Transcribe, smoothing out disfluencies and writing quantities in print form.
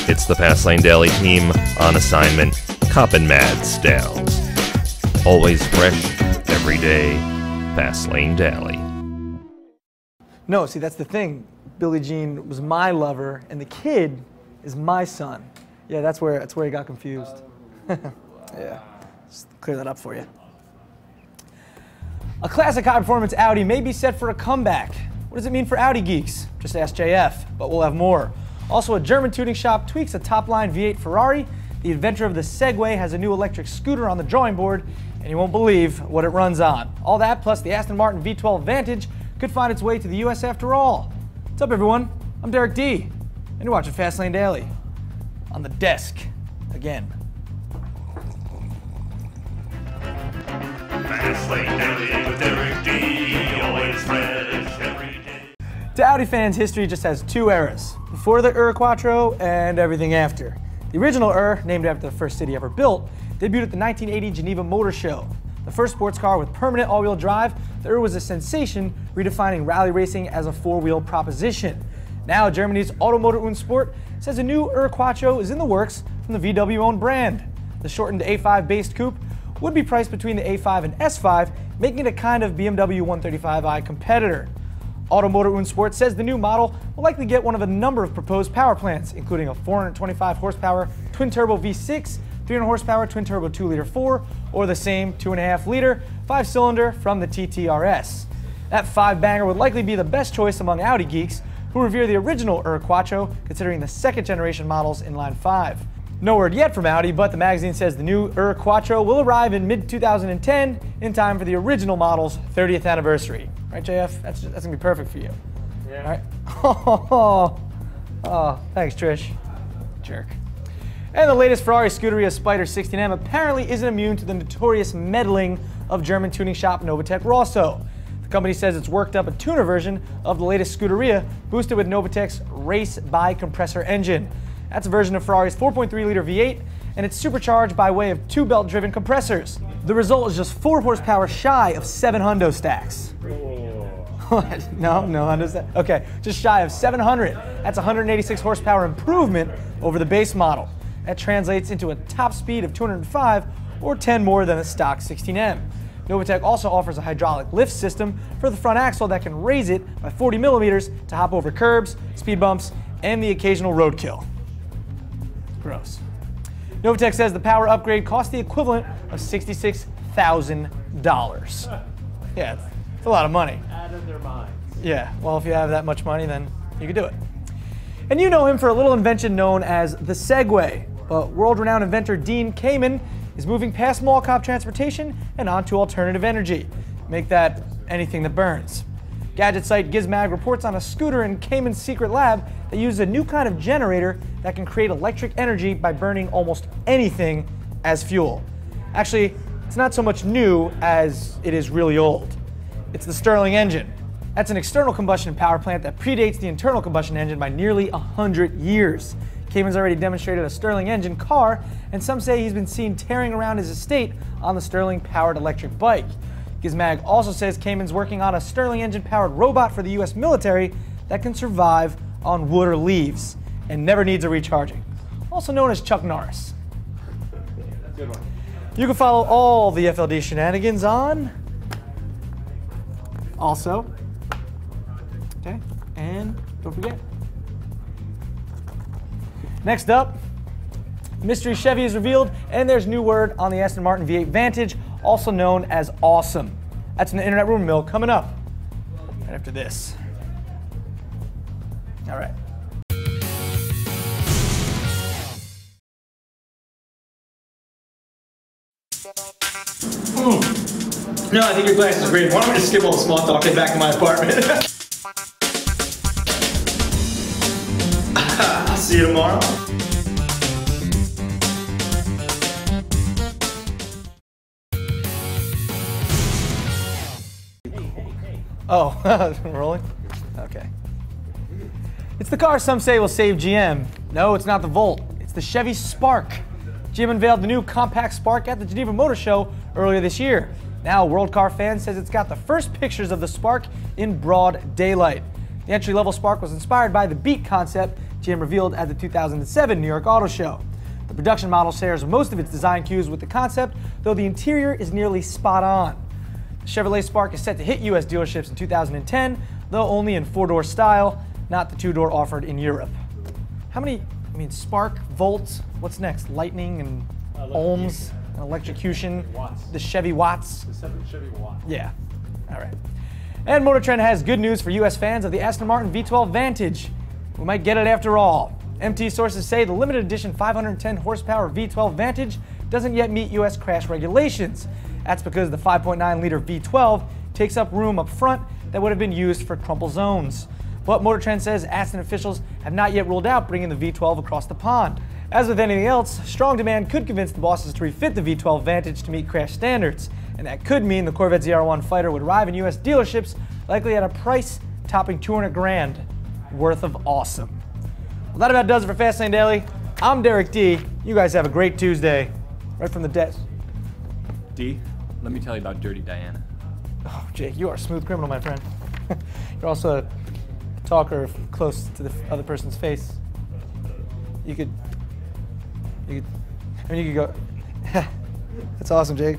It's the Fast Lane Daily team on assignment, coppin' mad style. Always fresh, every day, Fast Lane Daily. No, see, that's the thing. Billie Jean was my lover, and the kid is my son. Yeah, that's where he got confused. Yeah, just clear that up for you. A classic high-performance Audi may be set for a comeback. What does it mean for Audi geeks? Just ask JF, but we'll have more. Also, a German tuning shop tweaks a top-line V8 Ferrari. The inventor of the Segway has a new electric scooter on the drawing board, and you won't believe what it runs on. All that, plus the Aston Martin V12 Vantage, could find its way to the US after all. What's up, everyone? I'm Derek D, and you're watching Fast Lane Daily. On the desk, again. Fast Lane Daily with Derek D, always fresh every day. To Audi fans, history just has two eras. Before the Quattro and everything after. The original named after the first city ever built, debuted at the 1980 Geneva Motor Show. The first sports car with permanent all-wheel drive, the was a sensation, redefining rally racing as a four-wheel proposition. Now, Germany's Automotor und Sport says a new Quattro is in the works from the VW-owned brand. The shortened A5-based coupe would be priced between the A5 and S5, making it a kind of BMW 135i competitor. Automotor und Sport says the new model will likely get one of a number of proposed power plants, including a 425 horsepower twin-turbo V6, 300 horsepower twin-turbo 2-liter 4, or the same 2.5-liter 5-cylinder from the TTRS. That five-banger would likely be the best choice among Audi geeks, who revere the original Quattro, considering the second-generation models in Line 5. No word yet from Audi, but the magazine says the new Quattro will arrive in mid-2010 in time for the original model's 30th anniversary. Right, JF? That's going to be perfect for you. Yeah. All right. Oh, thanks, Trish. Jerk. And the latest Ferrari Scuderia Spider 16M apparently isn't immune to the notorious meddling of German tuning shop NovitecRosso. The company says it's worked up a tuner version of the latest Scuderia, boosted with Novitec's race bi-compressor engine. That's a version of Ferrari's 4.3-liter V8, and it's supercharged by way of two belt-driven compressors. The result is just 4 horsepower shy of 7 hundo stacks. What? No hundo stacks? Okay, just shy of 700. That's 186 horsepower improvement over the base model. That translates into a top speed of 205, or 10 more than the stock 16M. Novitec also offers a hydraulic lift system for the front axle that can raise it by 40 millimeters to hop over curbs, speed bumps, and the occasional roadkill. Gross. Novitec says the power upgrade cost the equivalent of $66,000. Yeah, it's a lot of money. Out of their minds. Yeah, well, if you have that much money, then you can do it. And you know him for a little invention known as the Segway. But world-renowned inventor Dean Kamen is moving past mall cop transportation and onto alternative energy. Make that anything that burns. Gadget site Gizmag reports on a scooter in Kamen's secret lab that uses a new kind of generator that can create electric energy by burning almost anything as fuel. Actually, it's not so much new as it is really old. It's the Stirling engine. That's an external combustion power plant that predates the internal combustion engine by nearly 100 years. Kamen's already demonstrated a Stirling engine car, and some say he's been seen tearing around his estate on the Stirling-powered electric bike. Gizmag also says Kamen's working on a Stirling engine-powered robot for the US military that can survive on wood or leaves and never needs a recharging, also known as Chuck Norris. Good one. You can follow all the FLD shenanigans on also. Okay, and don't forget. Next up, mystery Chevy is revealed, and there's new word on the Aston Martin V8 Vantage, also known as awesome. That's an internet rumor mill coming up right after this. All right. No, I think your glass is great. Why don't we just skip all the small talk, get back to my apartment? I'll see you tomorrow. Oh, rolling? Okay. It's the car some say will save GM. No, it's not the Volt. It's the Chevy Spark. GM unveiled the new compact Spark at the Geneva Motor Show earlier this year. Now, World Car Fan says it's got the first pictures of the Spark in broad daylight. The entry-level Spark was inspired by the Beat concept GM revealed at the 2007 New York Auto Show. The production model shares most of its design cues with the concept, though the interior is nearly spot on. The Chevrolet Spark is set to hit U.S. dealerships in 2010, though only in 4-door style, not the 2-door offered in Europe. How many, Spark, Volt, what's next? Lightning and ohms, and electrocution, Watts. the Chevy Watts. The Chevy Watt. Yeah, all right. And Motor Trend has good news for U.S. fans of the Aston Martin V12 Vantage. We might get it after all. MT sources say the limited edition 510 horsepower V12 Vantage doesn't yet meet U.S. crash regulations. That's because the 5.9 liter V12 takes up room up front that would have been used for crumple zones. But Motor Trend says Aston officials have not yet ruled out bringing the V12 across the pond. As with anything else, strong demand could convince the bosses to refit the V12 Vantage to meet crash standards. And that could mean the Corvette ZR1 Fighter would arrive in U.S. dealerships, likely at a price topping 200 grand, worth of awesome. Well, that about does it for Fastlane Daily. I'm Derek D. You guys have a great Tuesday. Right from the desk. D, let me tell you about Dirty Diana. Oh, Jake, you are a smooth criminal, my friend. You're also a talker close to the other person's face. You could go. That's awesome, Jake.